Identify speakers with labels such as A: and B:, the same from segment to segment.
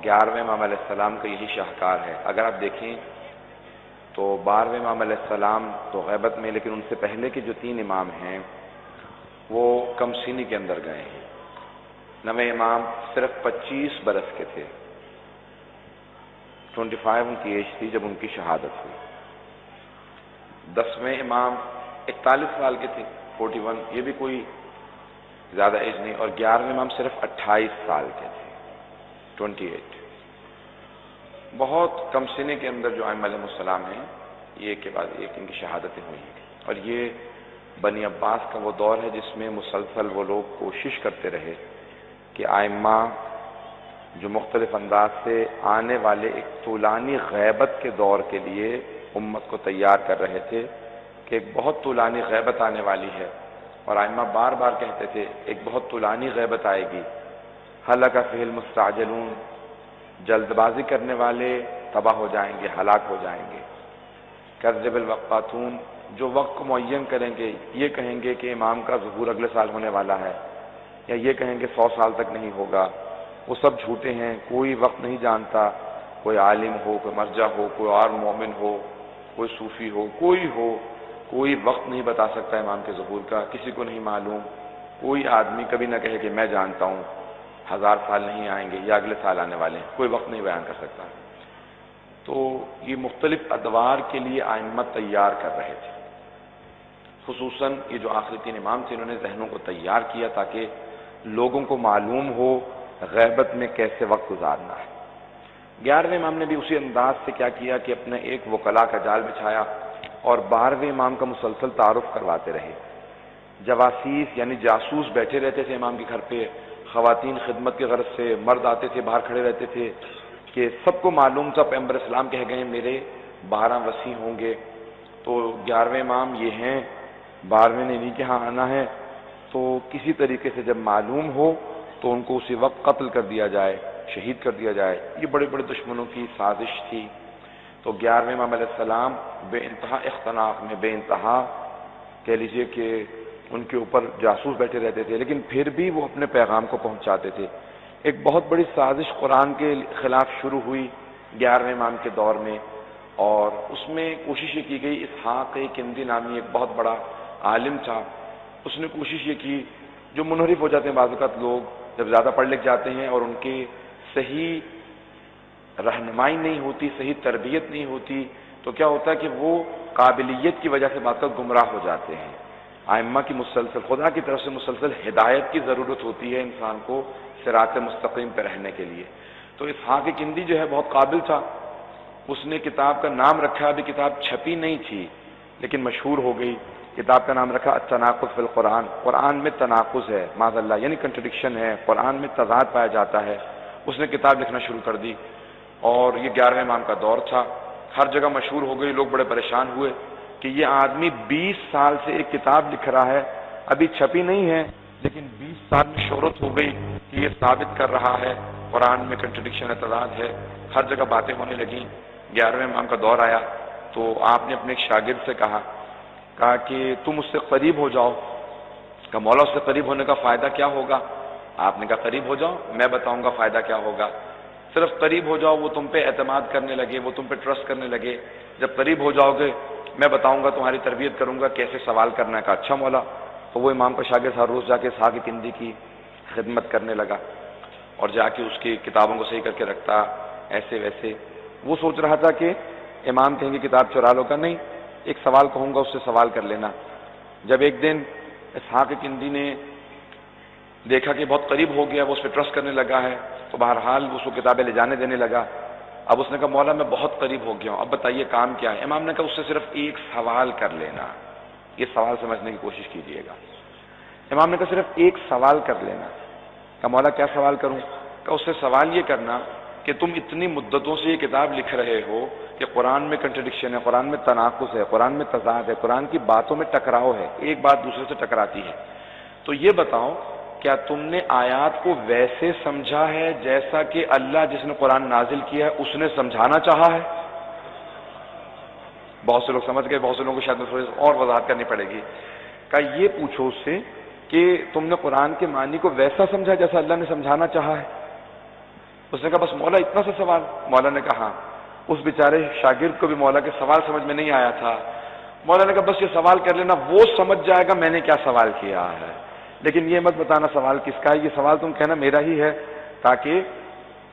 A: 11ویں امام علیہ السلام کا یہی شاہکار ہے۔ اگر آپ دیکھیں تو 12ویں امام علیہ السلام تو غیبت میں، لیکن ان سے پہلے کے جو 3 امام ہیں وہ کم سینی کے اندر گئے ہیں۔ 9ویں امام صرف 25 برس کے تھے، 25 ان کی ایج تھی جب ان کی شہادت ہوئی۔ 10ویں امام 41 سال کے تھے، 41، یہ بھی کوئی زیادہ ایج نہیں، اور 11ویں امام صرف 28 سال کے تھے، 28۔ بہت کم سنے کے اندر جو ائمہ علیہ السلام ہیں، یہ ایک کے بعد ایک ان کی شہادتیں ہوئی ہیں، اور یہ بنی عباس کا وہ دور ہے جس میں مسلسل وہ لوگ کوشش کرتے رہے کہ ائمہ جو مختلف انداز سے آنے والے ایک طولانی غیبت کے دور کے لیے امت کو تیار کر رہے تھے کہ ایک بہت طولانی غیبت آنے والی ہے، اور ائمہ بار بار کہتے تھے ایک بہت طولانی غیبت آئے گی، ہلک فیہ المستعجلون، جلد بازی کرنے والے تباہ ہو جائیں گے، ہلاک ہو جائیں گے، کذب الوقاتون، جو وقت کو معین کریں گے، یہ کہیں گے کہ امام کا ظہور اگلے سال ہونے والا ہے، یا یہ کہیں گے 100 سال تک نہیں ہوگا، وہ سب جھوٹے ہیں، کوئی وقت نہیں جانتا، کوئی عالم ہو، کوئی مرجع ہو، کوئی اور مومن ہو، کوئی صوفی ہو، کوئی وقت نہیں بتا سکتا امام کے ظہور کا، کسی کو نہیں معلوم، کوئی آدمی کبھی نہ کہے کہ میں جانتا ہوں 1000 سال نہیں آئیں گے یا اگلے سال آنے والے ہیں، کوئی وقت نہیں بیان کر سکتا۔ تو یہ مختلف ادوار کے لیے ائمہ تیار کر رہے تھے، خصوصاً یہ جو آخری 3 امام تھے انہوں نے ذہنوں کو تیار کیا تاکہ لوگوں کو معلوم ہو غیبت میں کیسے وقت گزارنا ہے۔ 11ویں امام نے بھی اسی انداز سے کیا کیا کہ اپنے ایک وکلا کا جال بچھایا اور 12ویں امام کا مسلسل تعارف کرواتے رہے۔ جواسیس یعنی جاسوس بیٹھے رہتے تھے امام کے گھر پہ، خواتین خدمت کے غرض سے، مرد آتے تھے باہر کھڑے رہتے تھے کہ سب کو معلوم تھا پیغمبر اسلام کہہ گئے میرے 12 وصی ہوں گے، تو 11ویں امام یہ ہیں، 12ویں نے انہیں کے ہاں آنا ہے، تو کسی طریقے سے جب معلوم ہو تو ان کو اسی وقت قتل کر دیا جائے، شہید کر دیا جائے۔ یہ بڑے بڑے دشمنوں کی سازش تھی۔ تو 11ویں امام علیہ السلام بے انتہا اختناق میں، بے انتہا کہہ لیجئے کہ ان کے اوپر جاسوس بیٹھے رہتے تھے، لیکن پھر بھی وہ اپنے پیغام کو پہنچاتے تھے۔ ایک بہت بڑی سازش قرآن کے خلاف شروع ہوئی 11ویں امام کے دور میں، اور اس میں کوشش یہ کی گئی، اسحاق کندی نامی ایک بہت بڑا عالم تھا، اس نے کوشش یہ کی، جو منحرف ہو جاتے ہیں بعض اوقات لوگ جب زیادہ پڑھ لکھ جاتے ہیں اور ان کی صحیح رہنمائی نہیں ہوتی، صحیح تربیت نہیں ہوتی، تو کیا ہوتا ہے کہ وہ قابلیت کی وجہ سے بعض اوقات گمراہ ہو جاتے ہیں۔ ائمہ کی مسلسل خدا کی طرف سے مسلسل ہدایت کی ضرورت ہوتی ہے انسان کو صراط مستقیم پہ رہنے کے لیے۔ تو اسحاق کندی جو ہے بہت قابل تھا، اس نے کتاب کا نام رکھا، ابھی کتاب چھپی نہیں تھی لیکن مشہور ہو گئی، کتاب کا نام رکھا التناقض فی القرآن، قرآن میں تناقض ہے معاذ اللہ، یعنی کنٹرڈکشن ہے، قرآن میں تضاد پایا جاتا ہے۔ اس نے کتاب لکھنا شروع کر دی، اور یہ 11ویں امام کا دور تھا، ہر جگہ مشہور ہو گئی، لوگ بڑے پریشان ہوئے کہ یہ آدمی 20 سال سے ایک کتاب لکھ رہا ہے، ابھی چھپی نہیں ہے لیکن 20 سال میں شہرت ہو گئی کہ یہ ثابت کر رہا ہے قرآن میں کنٹرڈکشن ہے، تضاد ہے، ہر جگہ باتیں ہونے لگیں۔ 11ویں امام کا دور آیا تو آپ نے اپنے ایک شاگرد سے کہا کہ تم اس سے قریب ہو جاؤ، کہ مولا اس سے قریب ہونے کا فائدہ کیا ہوگا؟ آپ نے کہا قریب ہو جاؤ، میں بتاؤں گا فائدہ کیا ہوگا۔ صرف قریب ہو جاؤ، وہ تم پہ اعتماد کرنے لگے، وہ تم پہ ٹرسٹ کرنے لگے، جب قریب ہو جاؤ گے میں بتاؤں گا، تمہاری تربیت کروں گا کیسے سوال کرنا ہے۔ اچھا مولا، تو وہ امام کا شاگرد ہر روز جا کے اسحاق کندی کی خدمت کرنے لگا اور جا کے اس کی کتابوں کو صحیح کر کے رکھتا، ایسے ویسے۔ وہ سوچ رہا تھا کہ امام کہیں گے کتاب چرا لو، کا نہیں، ایک سوال کہوں گا اس سے سوال کر لینا۔ جب ایک دن اسحاق کندی نے دیکھا کہ بہت قریب ہو گیا، وہ اس پہ ٹرسٹ کرنے لگا ہے، تو بہرحال اس کو کتابیں لے جانے دینے لگا۔ اب اس نے کہا مولا میں بہت قریب ہو گیا ہوں، اب بتائیے کام کیا ہے؟ امام نے کہا اس سے صرف ایک سوال کر لینا، یہ سوال سمجھنے کی کوشش کیجیے گا۔ امام نے کہا صرف ایک سوال کر لینا۔ کہا مولا کیا سوال کروں؟ کہا اس سے سوال یہ کرنا کہ تم اتنی مدتوں سے یہ کتاب لکھ رہے ہو کہ قرآن میں کنٹرڈکشن ہے، قرآن میں تناقض ہے، قرآن میں تضاد ہے، قرآن کی باتوں میں ٹکراؤ ہے، ایک بات دوسرے سے ٹکراتی ہے، تو یہ بتاؤ کیا تم نے آیات کو ویسے سمجھا ہے جیسا کہ اللہ جس نے قرآن نازل کیا ہے اس نے سمجھانا چاہا ہے؟ بہت سے لوگ سمجھ گئے، بہت سے لوگوں کو شاید تھوڑی اور وضاحت کرنی پڑے گی۔ کہا یہ پوچھو اس سے کہ تم نے قرآن کے معنی کو ویسا سمجھا جیسا اللہ نے سمجھانا چاہا ہے؟ اس نے کہا بس مولا اتنا سا سوال؟ مولا نے کہا ہاں۔ اس بیچارے شاگرد کو بھی مولا کے سوال سمجھ میں نہیں آیا تھا۔ مولا نے کہا بس یہ سوال کر لینا، وہ سمجھ جائے گا میں نے کیا سوال کیا ہے، لیکن یہ مت بتانا سوال کس کا ہے، یہ سوال تم کہنا میرا ہی ہے، تاکہ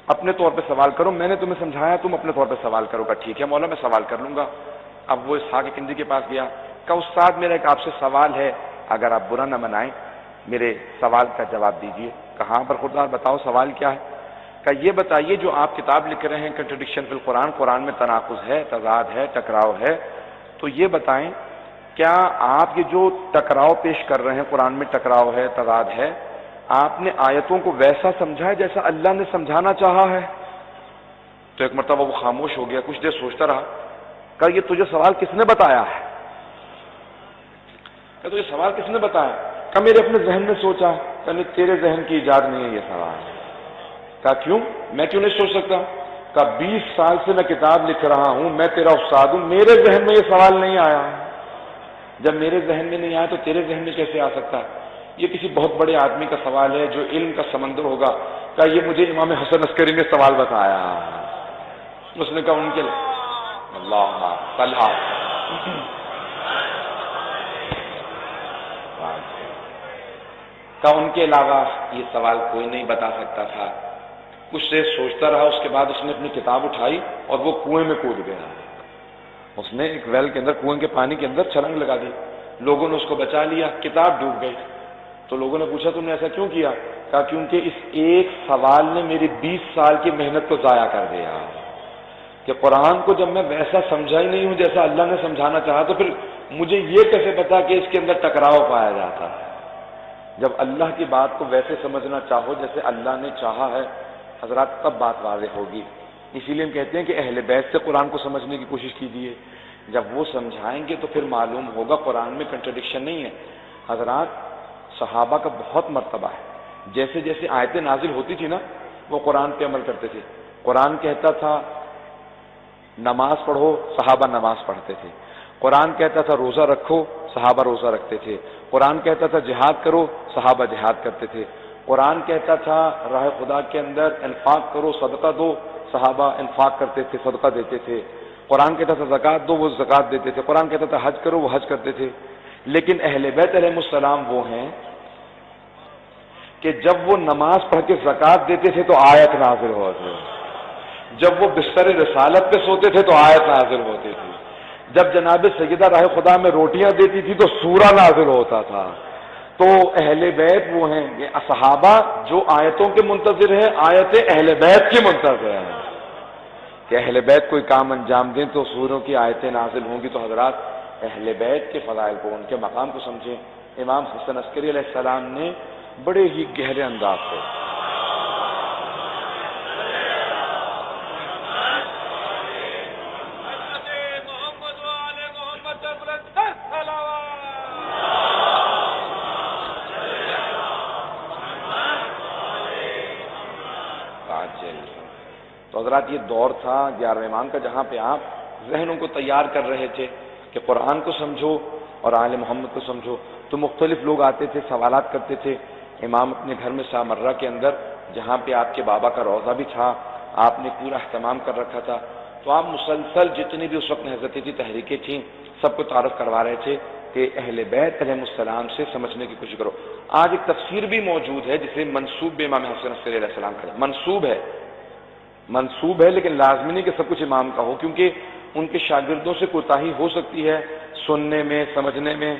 A: اپنے طور پہ سوال کرو، میں نے تمہیں سمجھایا تم اپنے طور پہ سوال کرو گا۔ ٹھیک ہے مولا میں سوال کر لوں گا۔ اب وہ اسحاق کندی کے پاس گیا، کہا استاد میرا ایک آپ سے سوال ہے، اگر آپ برا نہ منائیں میرے سوال کا جواب دیجئے۔ کہاں برخوردار بتاؤ سوال کیا ہے؟ کہ یہ بتائیے جو آپ کتاب لکھ رہے ہیں کنٹرڈکشن فی القرآن، قرآن میں تناقض ہے، تضاد ہے، ٹکراؤ ہے، تو یہ بتائیں کیا آپ یہ جو ٹکراؤ پیش کر رہے ہیں، قرآن میں ٹکراؤ ہے، تضاد ہے، آپ نے آیتوں کو ویسا سمجھا ہے جیسا اللہ نے سمجھانا چاہا ہے؟ تو ایک مرتبہ وہ خاموش ہو گیا، کچھ دیر سوچتا رہا، کہا یہ تجھے سوال کس نے بتایا ہے؟ کہ تجھے سوال کس نے بتایا؟ کہ میرے اپنے ذہن میں سوچا۔ کہ نہیں تیرے ذہن کی ایجاد نہیں ہے یہ سوال۔ کہا کیوں؟ میں کیوں نہیں سوچ سکتا؟ کہ 20 سال سے میں کتاب لکھ رہا ہوں، میں تیرا استاد ہوں، میرے ذہن میں یہ سوال نہیں آیا۔ جب میرے ذہن میں نہیں آیا تو تیرے ذہن میں کیسے آ سکتا ہے؟ یہ کسی بہت بڑے آدمی کا سوال ہے جو علم کا سمندر ہوگا۔ کہ یہ مجھے امام حسن عسکری نے سوال بتایا۔ اس نے کہا ان کے اللہ طلحہ ان کے علاوہ یہ سوال کوئی نہیں بتا سکتا تھا۔ کچھ دیر سوچتا رہا، اس کے بعد اس نے اپنی کتاب اٹھائی اور وہ کنویں میں کود گیا۔ اس نے ایک ویل کے اندر، کنویں کے پانی کے اندر چھلانگ لگا دی، لوگوں نے اس کو بچا لیا، کتاب ڈوب گئی۔ تو لوگوں نے پوچھا تم نے ایسا کیوں کیا؟ کہا کیونکہ اس ایک سوال نے میری 20 سال کی محنت کو ضائع کر دیا، کہ قرآن کو جب میں ویسا سمجھا ہی نہیں ہوں جیسا اللہ نے سمجھانا چاہا تو پھر مجھے یہ کیسے پتا کہ اس کے اندر ٹکراؤ پایا جاتا ہے؟ جب اللہ کی بات کو ویسے سمجھنا چاہو جیسے اللہ نے چاہا ہے حضرات، تب بات واضح ہوگی۔ اسی لیے ہم کہتے ہیں کہ اہل بیت سے قرآن کو سمجھنے کی کوشش کیجیے، جب وہ سمجھائیں گے تو پھر معلوم ہوگا قرآن میں کنٹرڈکشن نہیں ہے۔ حضرات صحابہ کا بہت مرتبہ ہے، جیسے جیسے آیتیں نازل ہوتی تھی نا وہ قرآن پہ عمل کرتے تھے۔ قرآن کہتا تھا نماز پڑھو، صحابہ نماز پڑھتے تھے۔ قرآن کہتا تھا روزہ رکھو، صحابہ روزہ رکھتے تھے۔ قرآن کہتا تھا جہاد کرو، صحابہ جہاد کرتے تھے۔ قرآن کہتا تھا راہ خدا کے اندر انفاق کرو، صدقہ دو، صحابہ انفاق کرتے تھے، صدقہ دیتے تھے۔ قرآن کہتا تھا زکوٰۃ دو، وہ زکوٰۃ دیتے تھے۔ قرآن کہتا تھا حج کرو، وہ حج کرتے تھے۔ لیکن اہل بیت علیہ السلام وہ ہیں کہ جب وہ نماز پڑھ کے زکوٰۃ دیتے تھے تو آیت نازل ہوتی، جب وہ بستر رسالت پہ سوتے تھے تو آیت نازل ہوتی تھی، جب جناب سیدہ راہ خدا میں روٹیاں دیتی تھی تو سورہ نازل ہوتا تھا۔ تو اہل بیت وہ ہیں، یہ صحابہ جو آیتوں کے منتظر ہیں، آیتیں اہل بیت کی منتظر ہیں کہ اہل بیت کوئی کام انجام دیں تو سوروں کی آیتیں نازل ہوں گی۔ تو حضرات اہل بیت کے فضائل کو، ان کے مقام کو سمجھیں۔ امام حسن عسکری علیہ السلام نے بڑے ہی گہرے انداز سے تو حضرات یہ دور تھا 11ویں امام کا جہاں پہ آپ ذہنوں کو تیار کر رہے تھے کہ قرآن کو سمجھو اور آل محمد کو سمجھو۔ تو مختلف لوگ آتے تھے، سوالات کرتے تھے۔ امام اپنے گھر میں سامرہ کے اندر جہاں پہ آپ کے بابا کا روضہ بھی تھا، آپ نے پورا اہتمام کر رکھا تھا، تو آپ مسلسل جتنی بھی اس وقت نہضتیں تھیں، تحریکیں تھیں، سب کو تعارف کروا رہے تھے کہ اہل بیت علیہ السلام سے سمجھنے کی کوشش کرو۔ آج ایک تفسیر بھی موجود ہے جسے منسوب امام حسن عسکری علیہ السلام کا منسوب ہے، لیکن لازمی نہیں کہ سب کچھ امام کا ہو، کیونکہ ان کے شاگردوں سے کوتاہی ہو سکتی ہے سننے میں، سمجھنے میں،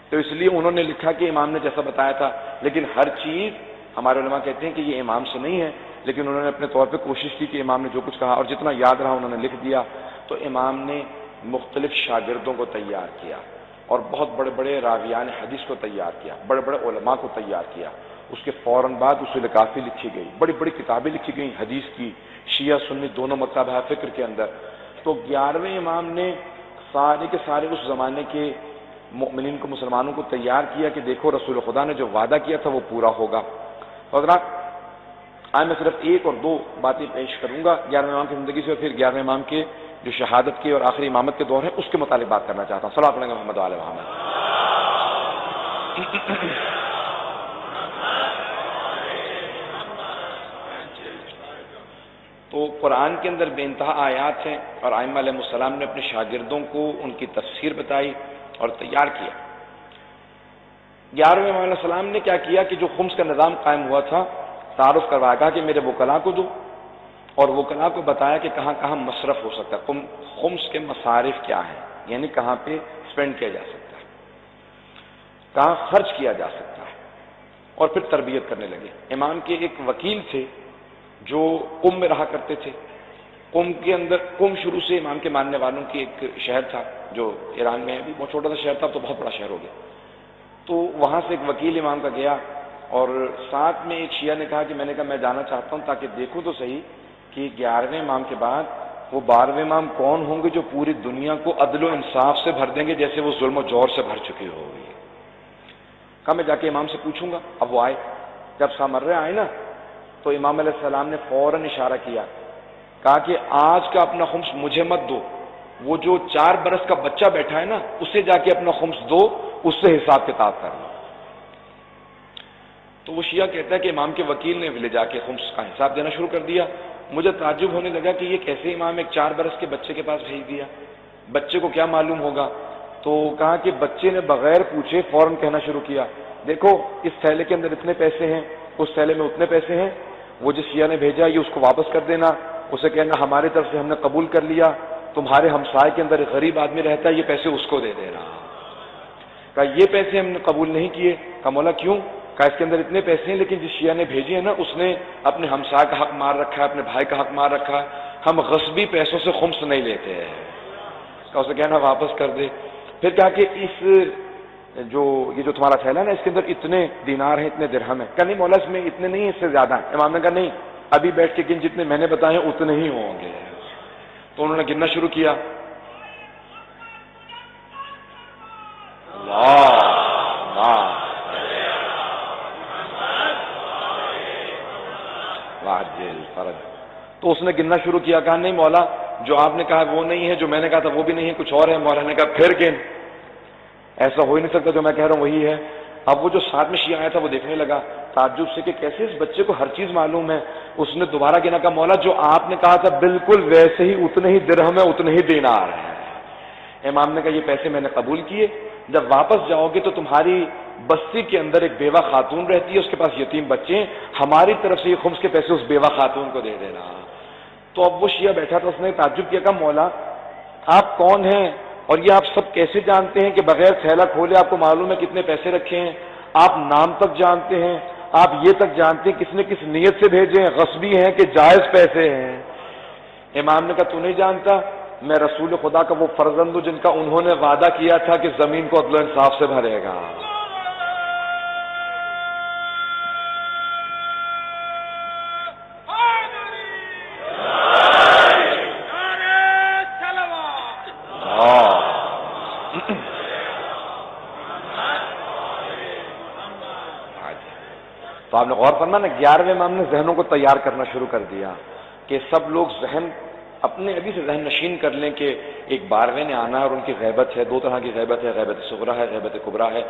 A: تو اس لیے انہوں نے لکھا کہ امام نے جیسا بتایا تھا۔ لیکن ہر چیز ہمارے علماء کہتے ہیں کہ یہ امام سے نہیں ہے، لیکن انہوں نے اپنے طور پہ کوشش کی کہ امام نے جو کچھ کہا اور جتنا یاد رہا انہوں نے لکھ دیا۔ تو امام نے مختلف شاگردوں کو تیار کیا اور بہت بڑے بڑے راویان حدیث کو تیار کیا، بڑے بڑے علماء کو تیار کیا۔ اس کے فوراً بعد اصول کافی لکھی گئی، بڑی بڑی کتابیں لکھی گئیں حدیث کی، شیعہ سنی دونوں مکتب فکر کے اندر۔ تو 11ویں امام نے سارے کے سارے اس زمانے کے مؤمنین کو، مسلمانوں کو تیار کیا کہ دیکھو رسول خدا نے جو وعدہ کیا تھا وہ پورا ہوگا۔ حضرات آج میں صرف ایک اور دو باتیں پیش کروں گا 11ویں امام کی زندگی سے، اور پھر 11ویں امام کے جو شہادت کے اور آخری امامت کے دور ہیں اس کے متعلق بات کرنا چاہتا ہوں۔ صلوات علی محمد وعلی محمد۔ تو قرآن کے اندر بے انتہا آیات ہیں اور ائمہ علیہ السلام نے اپنے شاگردوں کو ان کی تفسیر بتائی اور تیار کیا۔ 11ویں امام علیہ السلام نے کیا کیا کہ جو خمس کا نظام قائم ہوا تھا تعارف کروایا، کہا کہ میرے وکلاء کو دو، اور وکلاء کو بتایا کہ کہاں کہاں مصرف ہو سکتا ہے، خمس کے مصارف کیا ہیں، یعنی کہاں پہ اسپینڈ کیا جا سکتا ہے، کہاں خرچ کیا جا سکتا ہے، اور پھر تربیت کرنے لگے۔ امام کے ایک وکیل تھے جو قم میں رہا کرتے تھے، قم کے اندر، قم شروع سے امام کے ماننے والوں کی ایک شہر تھا جو ایران میں ابھی بہت چھوٹا سا شہر تھا تو بہت بڑا شہر ہو گیا، تو وہاں سے ایک وکیل امام کا گیا، اور ساتھ میں ایک شیعہ نے کہا کہ میں نے کہا میں جانا چاہتا ہوں تاکہ دیکھوں تو صحیح کہ 11ویں امام کے بعد وہ 12ویں امام کون ہوں گے جو پوری دنیا کو عدل و انصاف سے بھر دیں گے جیسے وہ ظلم و جور سے بھر چکے ہوگی۔ کہا میں جا کے امام سے پوچھوں گا۔ اب وہ آئے، جب سامرے آئے نا تو امام علیہ السلام نے فوراً اشارہ کیا، کہا کہ آج کا اپنا خمس مجھے مت دو، وہ جو 4 برس کا بچہ بیٹھا ہے نا اسے جا کے اپنا خمس دو، اس سے حساب کتاب کرنا۔ تو وہ شیعہ کہتا ہے کہ امام کے وکیل نے لے جا کے خمس کا حساب دینا شروع کر دیا۔ مجھے تعجب ہونے لگا کہ یہ کیسے امام ایک 4 برس کے بچے کے پاس بھیج دیا، بچے کو کیا معلوم ہوگا؟ تو کہا کہ بچے نے بغیر پوچھے فوراً کہنا شروع کیا، دیکھو اس تھیلے کے اندر اتنے پیسے ہیں، اس تھیلے میں اتنے پیسے ہیں، وہ جس شیعہ نے بھیجا یہ اس کو واپس کر دینا، اسے کہنا ہماری طرف سے ہم نے قبول کر لیا، تمہارے ہمسائے کے اندر ایک غریب آدمی رہتا ہے، یہ پیسے اس کو دے دینا۔ کہا یہ پیسے ہم نے قبول نہیں کیے۔ کہا مولا کیوں؟ کہا اس کے اندر اتنے پیسے ہیں لیکن جس شیعہ نے بھیجے ہیں نا اس نے اپنے ہمسائے کا حق مار رکھا ہے، اپنے بھائی کا حق مار رکھا ہے، ہم غصبی پیسوں سے خمس نہیں لیتے ہیں۔ کہا اسے کہنا واپس کر دے۔ پھر کہا کہ یہ جو تمہارا تھیلا ہے نا اس کے اندر اتنے دینار ہیں، اتنے درہم ہیں۔ کہا نہیں مولا اس میں اتنے نہیں، اس سے زیادہ ہیں۔ امام نے کہا نہیں، ابھی بیٹھ کے گن، جتنے میں نے بتائے ہیں اتنے ہی ہوں گے۔ تو انہوں نے گننا شروع کیا، تو اس نے گننا شروع کیا، کہا نہیں مولا جو آپ نے کہا وہ نہیں ہے، جو میں نے کہا تھا وہ بھی نہیں ہے، کچھ اور ہے۔ مولا نے کہا پھر گن، ایسا ہو ہی نہیں سکتا، جو میں کہہ رہا ہوں وہی ہے۔ اب وہ جو ساتھ میں شیعہ آیا تھا وہ دیکھنے لگا تعجب سے کہ کیسے اس بچے کو ہر چیز معلوم ہے۔ اس نے دوبارہ گنا، کہا مولا جو آپ نے کہا تھا بالکل ویسے ہی، اتنے ہی درہم ہے، اتنے ہی دینار ہیں۔ امام نے کہا یہ پیسے میں نے قبول کیے، جب واپس جاؤ گے تو تمہاری بستی کے اندر ایک بیوہ خاتون رہتی ہے، اس کے پاس یتیم بچے ہیں، ہماری طرف سے یہ خمس کے پیسے اس بیوہ خاتون کو دے دینا۔ تو اب وہ شیعہ بیٹھا تھا، اس نے تعجب کیا، کہا مولا آپ کون ہیں اور یہ آپ سب کیسے جانتے ہیں کہ بغیر تھیلا کھولے آپ کو معلوم ہے کتنے پیسے رکھے ہیں؟ آپ نام تک جانتے ہیں، آپ یہ تک جانتے ہیں کس نے کس نیت سے بھیجے ہیں، غصبی ہیں کہ جائز پیسے ہیں؟ امام نے کہا تو نہیں جانتا، میں رسول خدا کا وہ فرزند ہوں جن کا انہوں نے وعدہ کیا تھا کہ زمین کو عدل و انصاف سے بھرے گا۔ تو آپ نے غور فرمایا نا، 11ویں امام نے ذہنوں کو تیار کرنا شروع کر دیا کہ سب لوگ ذہن اپنے ابھی سے ذہن نشین کر لیں کہ ایک 12ویں نے آنا ہے اور ان کی غیبت ہے، 2 طرح کی غیبت ہے، غیبت صغرا ہے، غیبت کبرا ہے۔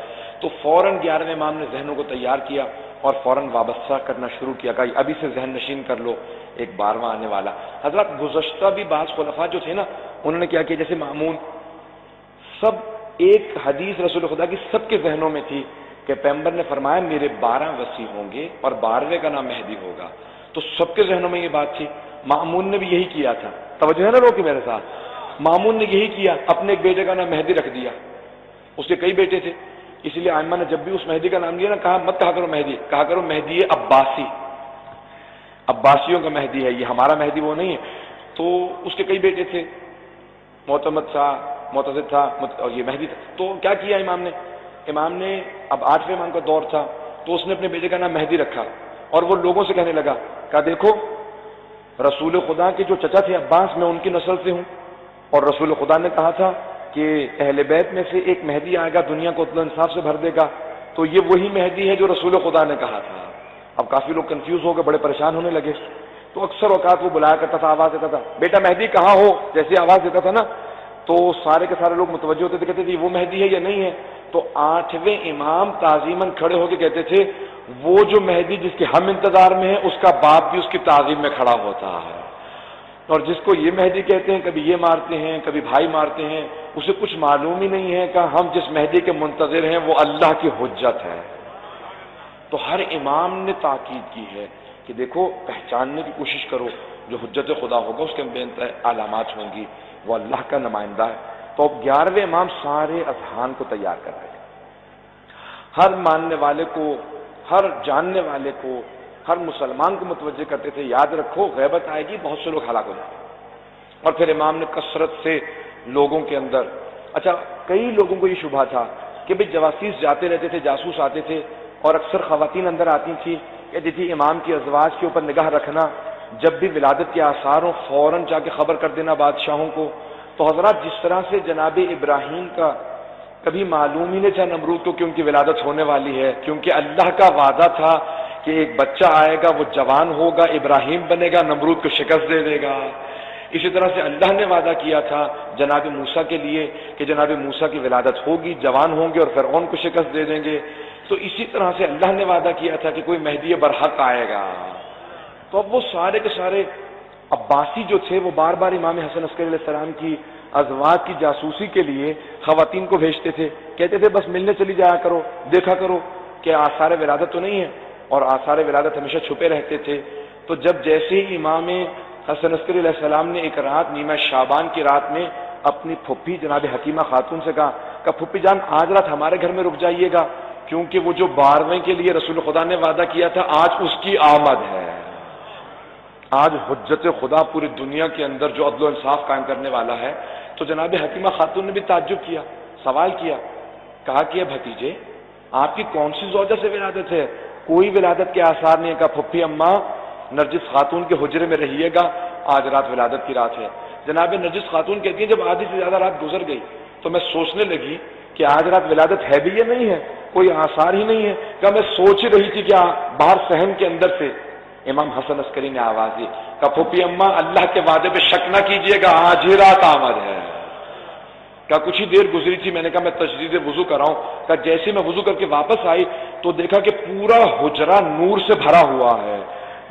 A: تو فوراً 11ویں امام نے ذہنوں کو تیار کیا اور فوراً وابستہ کرنا شروع کیا، کہ ابھی سے ذہن نشین کر لو ایک 12واں آنے والا۔ حضرات گزشتہ بھی بعض خلفاء جو تھے نا انہوں نے کیا کیا، جیسے مامون، سب ایک حدیث رسول خدا کی سب کے ذہنوں میں تھی کہ پیغمبر نے فرمایا میرے 12 وصی ہوں گے اور 12ویں کا نام مہدی ہوگا، تو سب کے ذہنوں میں یہ بات تھی۔ مامون نے بھی یہی کیا تھا، توجہ ہے نا لوگ میرے ساتھ، مامون نے یہی کیا، اپنے ایک بیٹے کا نام مہدی رکھ دیا، اس کے کئی بیٹے تھے، اس لیے ائمہ نے جب بھی اس مہدی کا نام لیا نا کہا مت کہا کرو مہدی، کہا کرو مہدی عباسی، عباسیوں کا مہدی ہے، یہ ہمارا مہدی وہ نہیں ہے۔ تو اس کے کئی بیٹے تھے، معتمد تھا، معتزد تھا اور یہ مہدی تھا۔ تو کیا کیا امام نے اب 8ویں امام کا دور تھا تو اس نے اپنے بیٹے کا نام مہدی رکھا اور وہ لوگوں سے کہنے لگا، کہا دیکھو رسول خدا کے جو چچا تھے عباس، میں ان کی نسل سے ہوں، اور رسول خدا نے کہا تھا کہ اہل بیت میں سے ایک مہدی آئے گا دنیا کو عدل و انصاف سے بھر دے گا، تو یہ وہی مہدی ہے جو رسول خدا نے کہا تھا۔ اب کافی لوگ کنفیوز ہو گئے، بڑے پریشان ہونے لگے۔ تو اکثر اوقات وہ بلایا کرتا تھا، آواز دیتا تھا بیٹا مہدی کہاں ہو، جیسے آواز دیتا تھا نا تو سارے کے سارے لوگ متوجہ ہوتے تھے، کہتے تھے وہ مہدی ہے یا نہیں ہے؟ تو 8ویں امام تعظیماً کھڑے ہو کے کہتے تھے وہ جو مہدی جس کے ہم انتظار میں ہیں اس کا باپ بھی اس کی تعظیم میں کھڑا ہوتا ہے، اور جس کو یہ مہدی کہتے ہیں کبھی یہ مارتے ہیں کبھی بھائی مارتے ہیں، اسے کچھ معلوم ہی نہیں ہے کہ ہم جس مہدی کے منتظر ہیں وہ اللہ کی حجت ہے۔ تو ہر امام نے تاکید کی ہے کہ دیکھو پہچاننے کی کوشش کرو، جو حجت خدا ہوگا اس کے بے انتہا علامات ہوں گی، وہ اللہ کا نمائندہ ہے۔ تو اب 11ویں امام سارے اذہان کو تیار کر رہے ہیں، ہر ماننے والے کو، ہر جاننے والے کو، ہر مسلمان کو متوجہ کرتے تھے یاد رکھو غیبت آئے گی، بہت سے لوگ ہلاک ہو جائیں گے۔ اور پھر امام نے کثرت سے لوگوں کے اندر، اچھا کئی لوگوں کو یہ شبہ تھا کہ بھئی جواسیس جاتے رہتے تھے، جاسوس آتے تھے، اور اکثر خواتین اندر آتی تھیں، کہتی تھی امام کی ازواج کے اوپر نگاہ رکھنا، جب بھی ولادت کے آثار ہوں فوراً جا کے خبر کر دینا بادشاہوں کو۔ تو حضرات جس طرح سے جناب ابراہیم کا کبھی معلوم ہی نہیں تھا نمرود کو کہ ان کی ولادت ہونے والی ہے، کیونکہ اللہ کا وعدہ تھا کہ ایک بچہ آئے گا، وہ جوان ہوگا، ابراہیم بنے گا، نمرود کو شکست دے دے گا۔ اسی طرح سے اللہ نے وعدہ کیا تھا جناب موسیٰ کے لیے کہ جناب موسیٰ کی ولادت ہوگی، جوان ہوں گے اور فرعون کو شکست دے دیں گے۔ تو اسی طرح سے اللہ نے وعدہ کیا تھا کہ کوئی مہدی برحق آئے گا۔ تو اب وہ سارے کے سارے عباسی جو تھے وہ بار بار امام حسن عسکری علیہ السلام کی ازواج کی جاسوسی کے لیے خواتین کو بھیجتے تھے، کہتے تھے بس ملنے چلی جایا کرو، دیکھا کرو کہ آثار ولادت تو نہیں ہے، اور آثار ولادت ہمیشہ چھپے رہتے تھے۔ تو جب جیسے ہی امام حسن عسکری علیہ السلام نے ایک رات نیمہ شعبان کی رات میں اپنی پھپھی جناب حکیمہ خاتون سے کہا کہ پھپھی جان آج رات ہمارے گھر میں رک جائیے گا، کیونکہ وہ جو 12ویں کے لیے رسول خدا نے وعدہ کیا تھا آج اس کی آمد ہے۔ آج حجت خدا پوری دنیا کے اندر جو عدل و انصاف قائم کرنے والا ہے۔ تو جناب حکیمہ خاتون نے بھی تعجب کیا، سوال کیا، کہا کہ بھتیجے آپ کی کون سی زوجہ سے ولادت ہے؟ کوئی ولادت کے آثار نہیں ہے۔ کہا پھپھی اماں نرجس خاتون کے حجرے میں رہیے گا، آج رات ولادت کی رات ہے۔ جناب نرجس خاتون کہتی ہیں جب آدھی سے زیادہ رات گزر گئی تو میں سوچنے لگی کہ آج رات ولادت ہے بھی یا نہیں ہے، کوئی آثار ہی نہیں ہے۔ کہ میں سوچ ہی رہی تھی کہ باہر صحن کے اندر سے امام حسن عسکری نے آواز دی کہ پھپھی اماں اللہ کے وعدے پہ شک نہ کیجئے گا، آج ہی رات آمد ہے۔ کہ کچھ ہی دیر گزری تھی، میں نے کہا میں تجدید وضو کراؤں۔ کہ جیسے میں وضو کر کے واپس آئی تو دیکھا کہ پورا حجرہ نور سے بھرا ہوا ہے۔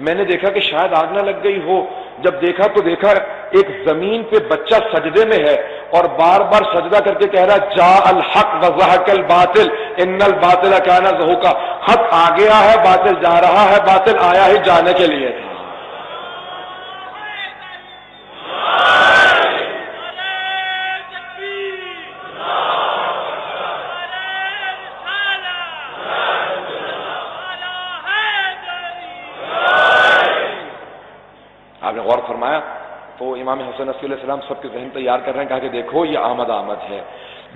A: میں نے دیکھا کہ شاید آگ نہ لگ گئی ہو، جب دیکھا تو دیکھا ایک زمین پہ بچہ سجدے میں ہے اور بار بار سجدہ کر کے کہہ رہا جاء الحق وزہق الباطل ان الباطل کان زہوقا، حق آ گیا ہے، باطل جا رہا ہے، باطل آیا ہی جانے کے لیے تھا۔ آپ نے غور فرمایا؟ تو امام حسن عسکری علیہ السلام سب کے ذہن تیار کر رہے ہیں، کہا کہ دیکھو یہ آمد ہے۔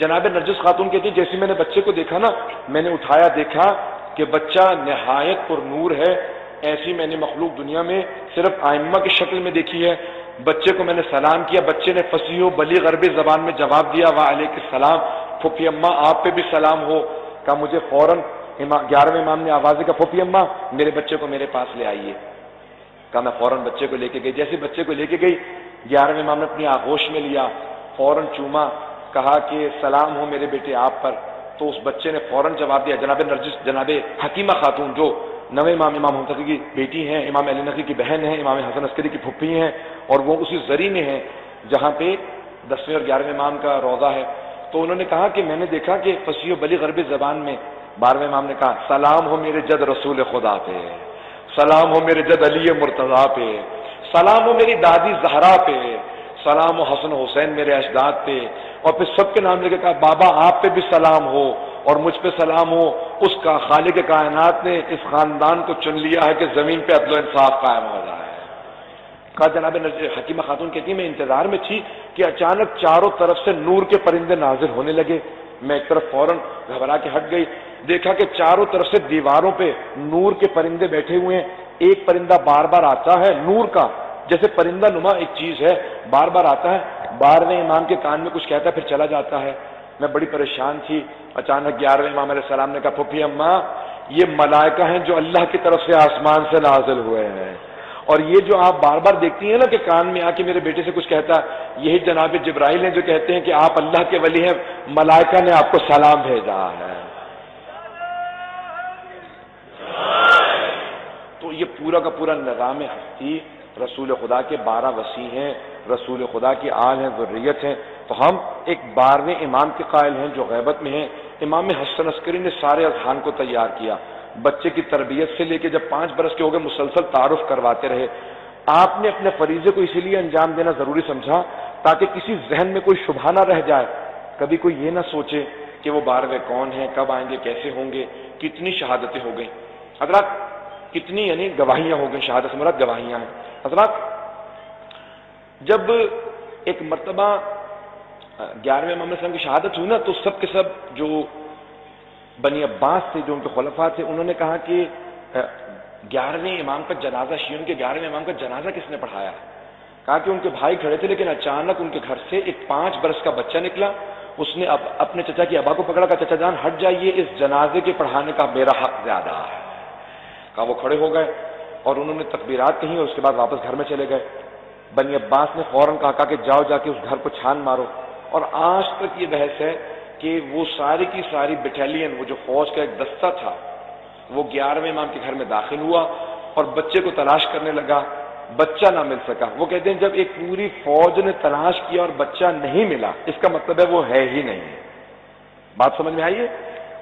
A: جناب نرجس خاتون کہتی ہیں جیسے میں نے بچے کو دیکھا نا، میں نے اٹھایا دیکھا کہ بچہ نہایت پر نور ہے، ایسی میں نے مخلوق دنیا میں صرف آئمہ کی شکل میں دیکھی ہے۔ بچے کو میں نے سلام کیا، بچے نے فصیح و بلیغ عربی زبان میں جواب دیا وعلیکم السلام، پھپھی اماں آپ پہ بھی سلام ہو۔ کہا مجھے فوراً 11ویں امام نے آواز دی کہ پھپھی اماں میرے بچے کو میرے پاس لے آئیے۔ کہا میں فوراً بچے کو لے کے گئی، جیسے بچے کو لے کے گئی 11ویں امام نے اپنی آغوش میں لیا، فوراً چوما، کہا کہ سلام ہو میرے بیٹے آپ پر۔ تو اس بچے نے فوراً جواب دیا، جناب نرجس، جناب حکیمہ خاتون جو 9ویں امام منتقی کی بیٹی ہیں، امام علی نقی کی بہن ہیں، امام حسن عسکری کی پھپھی ہیں، اور وہ اسی زری میں ہیں جہاں پہ 10ویں اور 11ویں امام کا روضہ ہے۔ تو انہوں نے کہا کہ میں نے دیکھا کہ فصیح و بلیغ عربی زبان میں 12ویں امام نے کہا سلام ہو میرے جد رسول خدا پہ، سلام ہو میرے جد علی مرتضیٰ پہ، سلام ہو میری دادی زہرا پہ، سلام ہو حسن حسین میرے اجداد پہ، اور پھر سب کے نام لے کے کہا بابا آپ پہ بھی سلام ہو اور مجھ پہ سلام ہو، اس کا خالق کائنات نے اس خاندان کو چن لیا ہے کہ زمین پہ عدل و انصاف قائم ہو رہا ہے۔ کہا جناب حکیمہ خاتون کہتی ہے میں انتظار میں تھی کہ اچانک چاروں طرف سے نور کے پرندے نازل ہونے لگے، میں ایک طرف فوراً گھبرا کے ہٹ گئی، دیکھا کہ چاروں طرف سے دیواروں پہ نور کے پرندے بیٹھے ہوئے ہیں، ایک پرندہ بار بار آتا ہے نور کا، جیسے پرندہ نما ایک چیز ہے، بار بار آتا ہے، 12ویں امام کے کان میں کچھ کہتا ہے پھر چلا جاتا ہے۔ میں بڑی پریشان تھی، اچانک 11ویں امام علیہ السلام نے کہا پھپھی اماں یہ ملائکہ ہیں جو اللہ کی طرف سے آسمان سے نازل ہوئے ہیں، اور یہ جو آپ بار بار دیکھتی ہیں نا کہ کان میں آ کے میرے بیٹے سے کچھ کہتا ہے، یہی جناب جبرائیل ہیں جو کہتے ہیں کہ آپ اللہ کے ولی ہیں، ملائکہ نے آپ کو سلام بھیجا ہے۔ تو یہ پورا کا پورا نظام ہستی رسول خدا کے 12 وصی ہیں، رسول خدا کی آل ہیں، ذریت ہیں، تو ہم ایک 12ویں امام کے قائل ہیں جو غیبت میں ہیں۔ امام حسن عسکری نے سارے اذہان کو تیار کیا، بچے کی تربیت سے لے کے جب 5 برس کے ہو گئے مسلسل تعارف کرواتے رہے۔ آپ نے اپنے فریضے کو اسی لیے انجام دینا ضروری سمجھا تاکہ کسی ذہن میں کوئی شبہہ نہ رہ جائے، کبھی کوئی یہ نہ سوچے کہ وہ 12ویں کون ہیں، کب آئیں گے، کیسے ہوں گے۔ کتنی شہادتیں ہو گئیں حضرات، کتنی یعنی گواہیاں ہو گئیں، شہادت سے مراد گواہیاں ہیں حضرات۔ جب ایک مرتبہ 11ویں امام علیہ السلام کی شہادت ہوئی نا، تو سب کے سب جو بنی عباس تھے، جو ان کے خلفاء تھے، انہوں نے کہا کہ 11ویں امام کا جنازہ، شیعوں کے 11ویں امام کا جنازہ کس نے پڑھایا؟ کہا کہ ان کے بھائی کھڑے تھے، لیکن اچانک ان کے گھر سے ایک 5 برس کا بچہ نکلا، اس نے اپنے چچا کی ابا کو پکڑا، کہا چچا جان ہٹ جائیے، اس جنازے کے پڑھانے کا میرا حق زیادہ ہے۔ کہا وہ کھڑے ہو گئے اور انہوں نے تکبیرات کہیں اور اس کے بعد واپس گھر میں چلے گئے۔ بنی عباس نے فوراً کہا کہ جاؤ جا کے اس گھر کو چھان مارو، اور آج تک یہ بحث ہے کہ وہ ساری کی ساری بٹالین، وہ جو فوج کا ایک دستہ تھا، وہ 11ویں امام کے گھر میں داخل ہوا اور بچے کو تلاش کرنے لگا، بچہ نہ مل سکا۔ وہ کہتے ہیں جب ایک پوری فوج نے تلاش کیا اور بچہ نہیں ملا، اس کا مطلب ہے وہ ہے ہی نہیں۔ بات سمجھ میں آئی ہے؟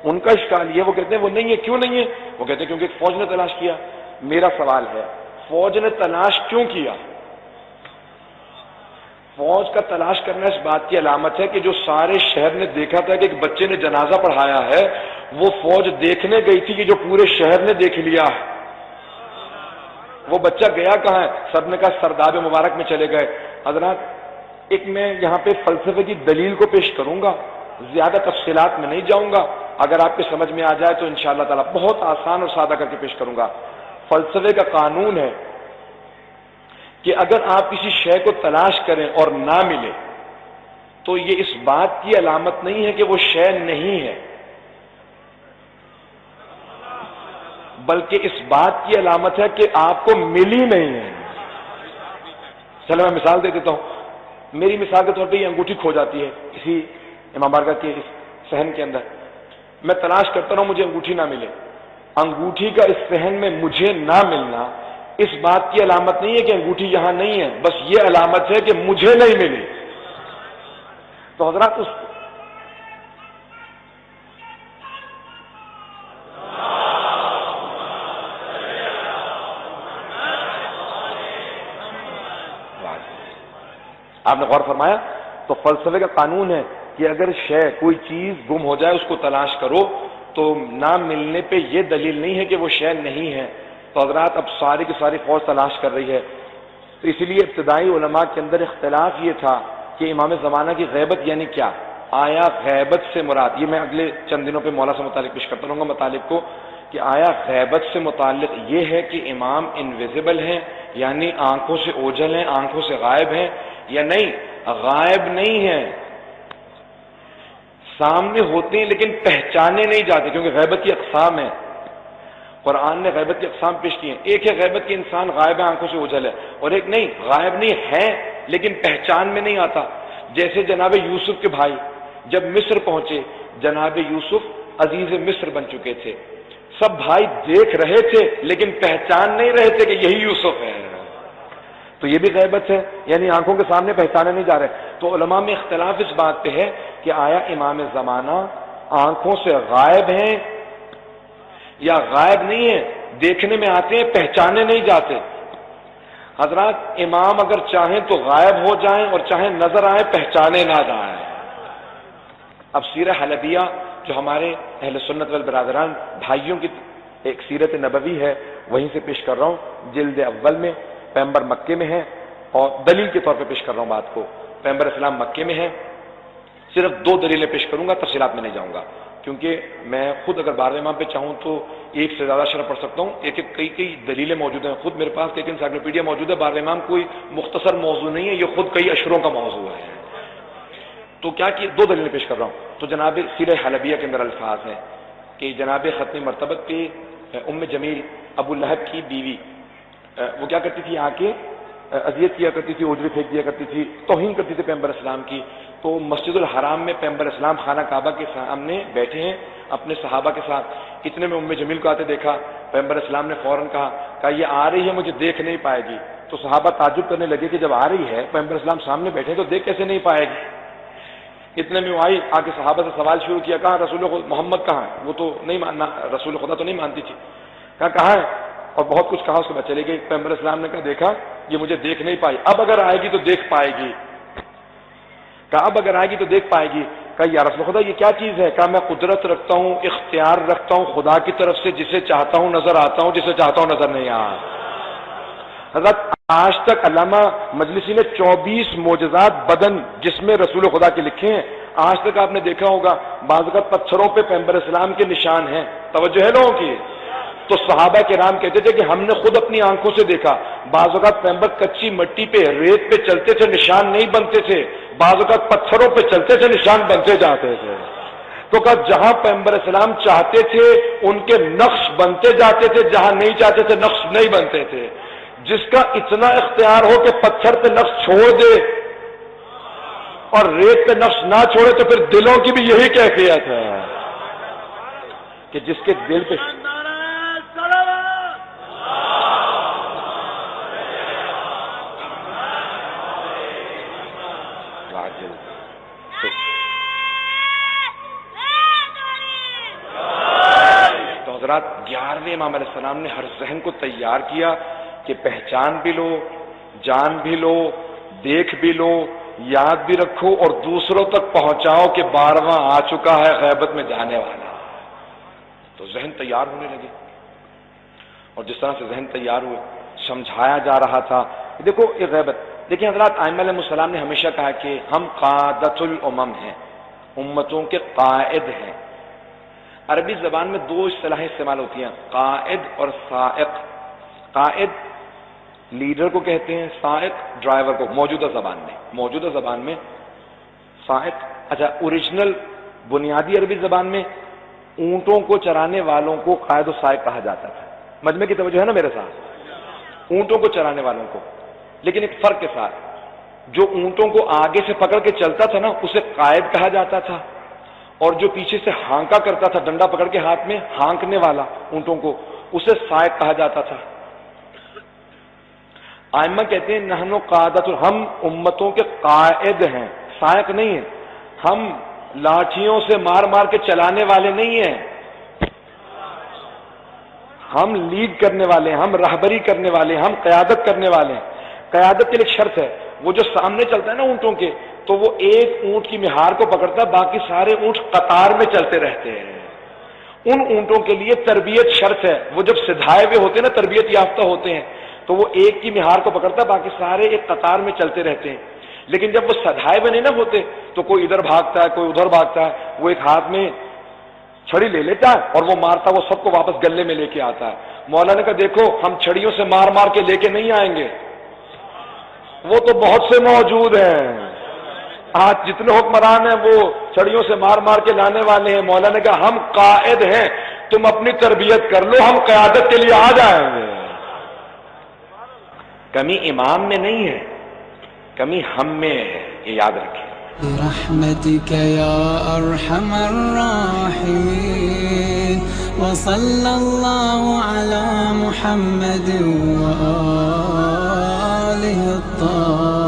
A: ان کا اشکال یہ، وہ کہتے ہیں وہ نہیں ہے، کیوں نہیں ہے؟ وہ کہتے ہیں کیونکہ ایک فوج نے تلاش کیا۔ میرا سوال ہے، فوج نے تلاش کیوں کیا؟ فوج کا تلاش کرنا اس بات کی علامت ہے کہ جو سارے شہر نے دیکھا تھا کہ ایک بچے نے جنازہ پڑھایا ہے، وہ فوج دیکھنے گئی تھی کہ جو پورے شہر نے دیکھ لیا ہے۔ وہ بچہ گیا کہاں ہے؟ سب نے کہا سرداب مبارک میں چلے گئے۔ حضرات، ایک میں یہاں پہ فلسفے کی دلیل کو پیش کروں گا، زیادہ تفصیلات میں نہیں جاؤں گا، اگر آپ کے سمجھ میں آ جائے تو انشاءاللہ تعالی بہت آسان اور سادہ کر کے پیش کروں گا۔ فلسفے کا قانون ہے کہ اگر آپ کسی شے کو تلاش کریں اور نہ ملے تو یہ اس بات کی علامت نہیں ہے کہ وہ شے نہیں ہے، بلکہ اس بات کی علامت ہے کہ آپ کو ملی نہیں ہے۔ چلو میں مثال دے دیتا ہوں۔ میری مثال کے طور پہ یہ انگوٹھی کھو جاتی ہے کسی امام بارگاہ کے اس صحن کے اندر، میں تلاش کرتا رہا ہوں، مجھے انگوٹھی نہ ملے۔ انگوٹھی کا اس صحن میں مجھے نہ ملنا اس بات کی علامت نہیں ہے کہ انگوٹھی یہاں نہیں ہے، بس یہ علامت ہے کہ مجھے نہیں ملی۔ تو حضرات اس آپ نے غور فرمایا؟ تو فلسفے کا قانون ہے کہ اگر شے کوئی چیز گم ہو جائے، اس کو تلاش کرو، تو نہ ملنے پہ یہ دلیل نہیں ہے کہ وہ شے نہیں ہے۔ تو حضرات اب ساری کی ساری فوج تلاش کر رہی ہے، تو اسی لیے ابتدائی علماء کے اندر اختلاف یہ تھا کہ امام زمانہ کی غیبت یعنی کیا؟ آیا غیبت سے مراد، یہ میں اگلے چند دنوں پہ مولا سے متعلق پیش کرتا رہوں گا مطالب کو، کہ آیا غیبت سے متعلق یہ ہے کہ امام انویزیبل ہیں، یعنی آنکھوں سے اوجھل ہیں، آنکھوں سے غائب ہیں، یا نہیں غائب نہیں ہیں، سامنے ہوتے ہیں لیکن پہچانے نہیں جاتے، کیونکہ غیبت کی اقسام ہے، قرآن نے غیبت کی اقسام پیش کی ہیں۔ ایک ہے غیبت کی انسان غائب ہے، آنکھوں سے اوجھل ہے، اور ایک نہیں، غائب نہیں ہے لیکن پہچان میں نہیں آتا۔ جیسے جناب یوسف کے بھائی جب مصر پہنچے، جناب یوسف عزیز مصر بن چکے تھے، سب بھائی دیکھ رہے تھے لیکن پہچان نہیں رہے تھے کہ یہی یوسف ہے، تو یہ بھی غیبت ہے، یعنی آنکھوں کے سامنے پہچانے نہیں جا رہے۔ تو علماء میں اختلاف اس بات پہ ہے کہ آیا امام زمانہ آنکھوں سے غائب ہیں یا غائب نہیں ہیں، دیکھنے میں آتے ہیں، پہچانے نہیں جاتے۔ حضرات، امام اگر چاہیں تو غائب ہو جائیں اور چاہیں نظر آئیں، پہچانے نہ جائیں۔ اب سیرہ حلبیہ جو ہمارے اہل سنت والبرادران بھائیوں کی ایک سیرت نبوی ہے، وہیں سے پیش کر رہا ہوں، جلد اول میں، پیغمبر مکے میں ہے، اور دلیل کے طور پہ پیش کر رہا ہوں بات کو، پیغمبر اسلام مکے میں ہے۔ صرف 2 دلیلیں پیش کروں گا، تفصیلات میں نہیں جاؤں گا، کیونکہ میں خود اگر 12ویں امام پہ چاہوں تو ایک سے زیادہ شرح پڑھ سکتا ہوں، کئی دلیلیں موجود ہیں، خود میرے پاس ایک انسائکلوپیڈیا موجود ہے، 12ویں امام کوئی مختصر موضوع نہیں ہے، یہ خود کئی اشروں کا موضوع ہے۔ تو کیا کہ 2 دلیلیں پیش کر رہا ہوں۔ تو جناب سیرہ حلبیہ کے اندر الفاظ ہیں کہ جناب ختم مرتبت پہ ام جمیل ابو لہب کی بیوی، وہ کیا کرتی تھی، آ کے اذیت کیا کرتی تھی، اجرے پھینک دیا کرتی تھی، توہین کرتی تھی پیغمبر اسلام کی۔ تو مسجد الحرام میں پیغمبر اسلام خانہ کعبہ کے سامنے بیٹھے ہیں اپنے صحابہ کے ساتھ، اتنے میں ام جمیل کو آتے دیکھا، پیغمبر اسلام نے فوراً کہا یہ آ رہی ہے، مجھے دیکھ نہیں پائے گی، تو صحابہ تعجب کرنے لگے کہ جب آ رہی ہے پیغمبر اسلام سامنے بیٹھے تو دیکھ کیسے نہیں پائے گی. اتنے میں وہ آئی، آ کے صحابہ سے سوال شروع کیا، کہاں رسول محمد کہاں ہے؟ وہ تو نہیں ماننا، رسول خدا تو نہیں مانتی تھی. کہاں ہے؟ اور بہت کچھ کہا، اس کے بعد چلے گئے. پیغمبر اسلام نے کہا دیکھا یہ مجھے دیکھ نہیں پائی، اب اگر آئے گی تو دیکھ پائے گی. کہا اب اگر آئے گی تو دیکھ پائے گی. کہا یا رسول خدا یہ کیا چیز ہے؟ کہا میں قدرت رکھتا ہوں، اختیار رکھتا ہوں خدا کی طرف سے، جسے چاہتا ہوں نظر آتا ہوں، جسے چاہتا ہوں نظر نہیں آتا. حضرت آج تک علامہ مجلسی نے 24 معجزات بدن جسم رسول خدا کے لکھے ہیں. آج تک آپ نے دیکھا ہوگا بعض اوقات پتھروں پہ پیغمبر اسلام کے نشان ہیں. توجہ ہے لوگوں کی؟ تو صحابہ کرام کہتے تھے کہ ہم نے خود اپنی آنکھوں سے دیکھا. بعض اوقات پیغمبر کچی مٹی پہ، ریت پہ چلتے تھے، نشان نہیں بنتے تھے. بعض اوقات پتھروں پہ چلتے تھے، نشان بنتے جاتے تھے. تو کہا جہاں پیغمبر اسلام چاہتے تھے ان کے نقش بنتے جاتے تھے، جہاں نہیں چاہتے تھے نقش نہیں بنتے تھے. جس کا اتنا اختیار ہو کہ پتھر پہ نقش چھوڑ دے اور ریت پہ نقش نہ چھوڑے، تو پھر دلوں کی بھی یہی کیفیت ہے کہ جس کے دل پہ تو حضرات 11ویں امام علیہ السلام نے ہر ذہن کو تیار کیا کہ پہچان بھی لو، جان بھی لو، دیکھ بھی لو، یاد بھی رکھو اور دوسروں تک پہنچاؤ کہ 12واں آ چکا ہے، غیبت میں جانے والا. تو ذہن تیار ہونے لگے. اور جس طرح سے ذہن تیار ہوئے، سمجھایا جا رہا تھا. دیکھو یہ غیبت، دیکھیں حضرات ائمہ علیہ السلام نے ہمیشہ کہا کہ ہم قادۃ الامم ہیں، امتوں کے قائد ہیں. عربی زبان میں 2 اصطلاحیں استعمال ہوتی ہیں، قائد اور سائق. قائد لیڈر کو کہتے ہیں، سائق ڈرائیور کو. موجودہ زبان میں سائق. اچھا اوریجنل بنیادی عربی زبان میں اونٹوں کو چرانے والوں کو قائد و سائق کہا جاتا تھا. مجمع کی توجہ ہے نا میرے ساتھ؟ اونٹوں کو چرانے والوں کو. لیکن ایک فرق کے ساتھ، جو اونٹوں کو آگے سے پکڑ کے چلتا تھا نا اسے قائد کہا جاتا تھا، اور جو پیچھے سے ہانکا کرتا تھا ڈنڈا پکڑ کے ہاتھ میں ہانکنے والا اونٹوں کو، اسے سائق کہا جاتا تھا. ائمہ کہتے ہیں نحن قادۃ، ہم امتوں کے قائد ہیں، سائق نہیں ہیں. ہم لاٹھیوں سے مار مار کے چلانے والے نہیں ہیں، ہم لیڈ کرنے والے ہیں، ہم رہبری کرنے والے ہیں، ہم قیادت کرنے والے ہیں. قیادت کے لیے ایک شرط ہے، وہ جو سامنے چلتا ہے نا اونٹوں کے، تو وہ ایک اونٹ کی مہار کو پکڑتا ہے، باقی سارے اونٹ قطار میں چلتے رہتے ہیں. ان اونٹوں کے لیے تربیت شرط ہے. وہ جب سدھائے ہوئے ہوتے ہیں نا، تربیت یافتہ ہوتے ہیں، تو وہ ایک کی مہار کو پکڑتا ہے، باقی سارے ایک قطار میں چلتے رہتے ہیں. لیکن جب وہ سدھائے ہوئے نہیں نہ ہوتے تو کوئی ادھر بھاگتا ہے، کوئی ادھر بھاگتا ہے. وہ ایک ہاتھ میں چھڑی لے لیتا ہے اور وہ مارتا، وہ سب کو واپس گلے میں لے کے آتا ہے. مولانا نے کہا دیکھو ہم چھڑیوں سے مار مار کے لے کے نہیں آئیں گے، وہ تو بہت سے موجود ہیں. آج جتنے حکمران ہیں وہ چھڑیوں سے مار مار کے لانے والے ہیں. مولانا نے کہا ہم قائد ہیں، تم اپنی تربیت کر لو، ہم قیادت کے لیے آ جائیں گے. کمی امام میں نہیں ہے، کمی ہم میں ہے، یہ یاد رکھیں.
B: برحمتك يا أرحم الراحمين وصلى الله على محمد وآله الطاهرين.